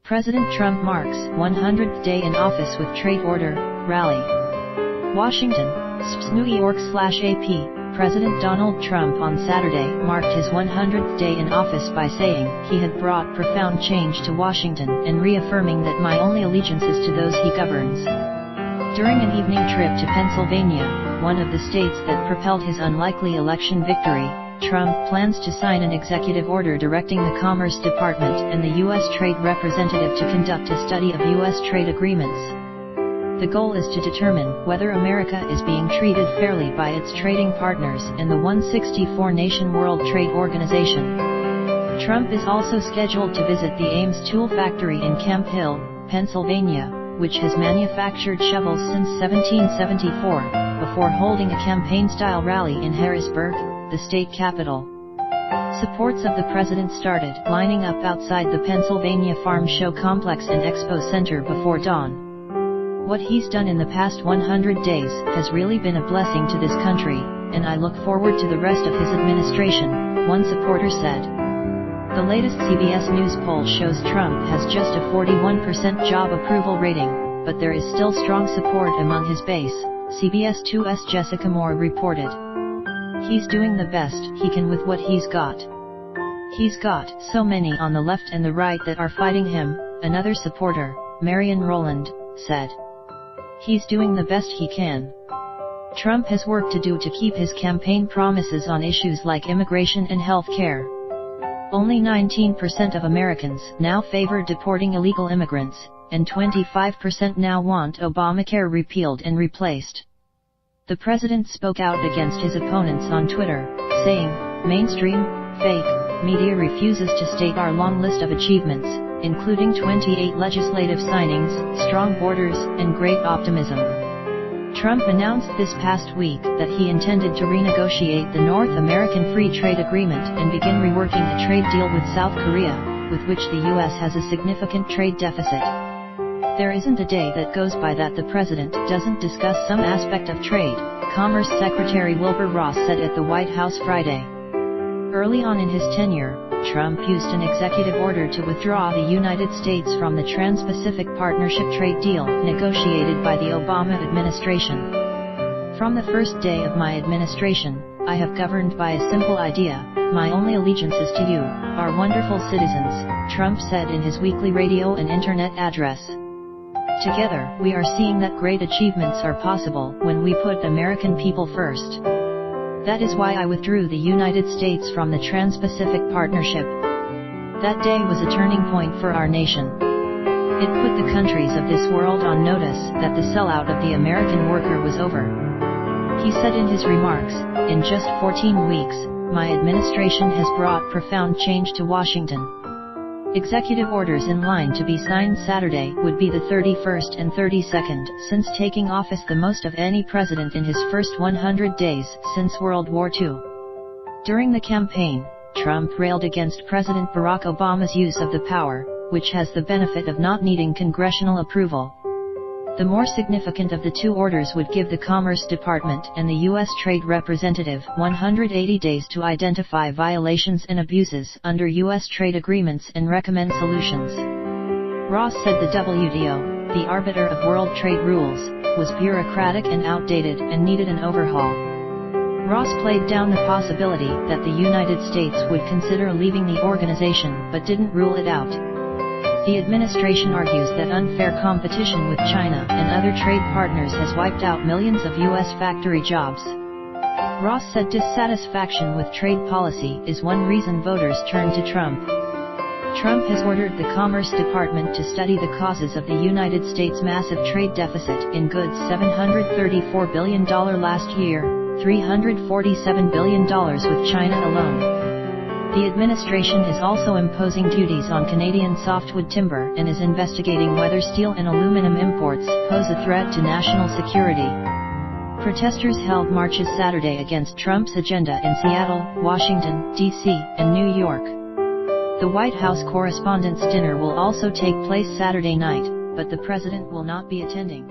President Trump marks 100th day in office with trade order, rally. Washington, CBSNewYork/AP. President Donald Trump on Saturday marked his 100th day in office by saying he had brought profound change to Washington and reaffirming that my only allegiance is to those he governs. During an evening trip to Pennsylvania, one of the states that propelled his unlikely election victory, Trump plans to sign an executive order directing the Commerce Department and the U.S. Trade Representative to conduct a study of U.S. trade agreements. The goal is to determine whether America is being treated fairly by its trading partners in the 164-nation World Trade Organization. Trump is also scheduled to visit the Ames tool factory in Camp Hill, Pennsylvania, which has manufactured shovels since 1774, before holding a campaign-style rally in Harrisburg, the state capital. Supporters of the president started lining up outside the Pennsylvania Farm Show Complex and Expo Center before dawn. What he's done in the past 100 days has really been a blessing to this country, and I look forward to the rest of his administration, one supporter said. The latest CBS News poll shows Trump has just a 41% job approval rating, but there is still strong support among his base, CBS 2's Jessica Moore reported. He's doing the best he can with what he's got. He's got so many on the left and the right that are fighting him, another supporter, Marion Rowland, said. He's doing the best he can. Trump has work to do to keep his campaign promises on issues like immigration and health care. Only 19% of Americans now favor deporting illegal immigrants, and 25% now want Obamacare repealed and replaced. The president spoke out against his opponents on Twitter, saying, "Mainstream, fake, media refuses to state our long list of achievements, including 28 legislative signings, strong borders, and great optimism." Trump announced this past week that he intended to renegotiate the North American Free Trade Agreement and begin reworking a trade deal with South Korea, with which the U.S. has a significant trade deficit. There isn't a day that goes by that the president doesn't discuss some aspect of trade, Commerce Secretary Wilbur Ross said at the White House Friday. Early on in his tenure, Trump used an executive order to withdraw the United States from the Trans-Pacific Partnership trade deal negotiated by the Obama administration. "From the first day of my administration, I have governed by a simple idea: my only allegiance is to you, our wonderful citizens," Trump said in his weekly radio and internet address. "Together, we are seeing that great achievements are possible when we put American people first. That is why I withdrew the United States from the Trans-Pacific Partnership. That day was a turning point for our nation. It put the countries of this world on notice that the sellout of the American worker was over." He said in his remarks, "In just 14 weeks, my administration has brought profound change to Washington." Executive orders in line to be signed Saturday would be the 31st and 32nd since taking office, the most of any president in his first 100 days since World War II. During the campaign, Trump railed against President Barack Obama's use of the power, which has the benefit of not needing congressional approval. The more significant of the two orders would give the Commerce Department and the U.S. Trade Representative 180 days to identify violations and abuses under U.S. trade agreements and recommend solutions. Ross said the WTO, the arbiter of world trade rules, was bureaucratic and outdated and needed an overhaul. Ross played down the possibility that the United States would consider leaving the organization but didn't rule it out. The administration argues that unfair competition with China and other trade partners has wiped out millions of U.S. factory jobs. Ross said dissatisfaction with trade policy is one reason voters turn to Trump. Trump has ordered the Commerce Department to study the causes of the United States' massive trade deficit in goods, $734 billion last year, $347 billion with China alone. The administration is also imposing duties on Canadian softwood timber and is investigating whether steel and aluminum imports pose a threat to national security. Protesters held marches Saturday against Trump's agenda in Seattle, Washington, D.C., and New York. The White House Correspondents' Dinner will also take place Saturday night, but the president will not be attending.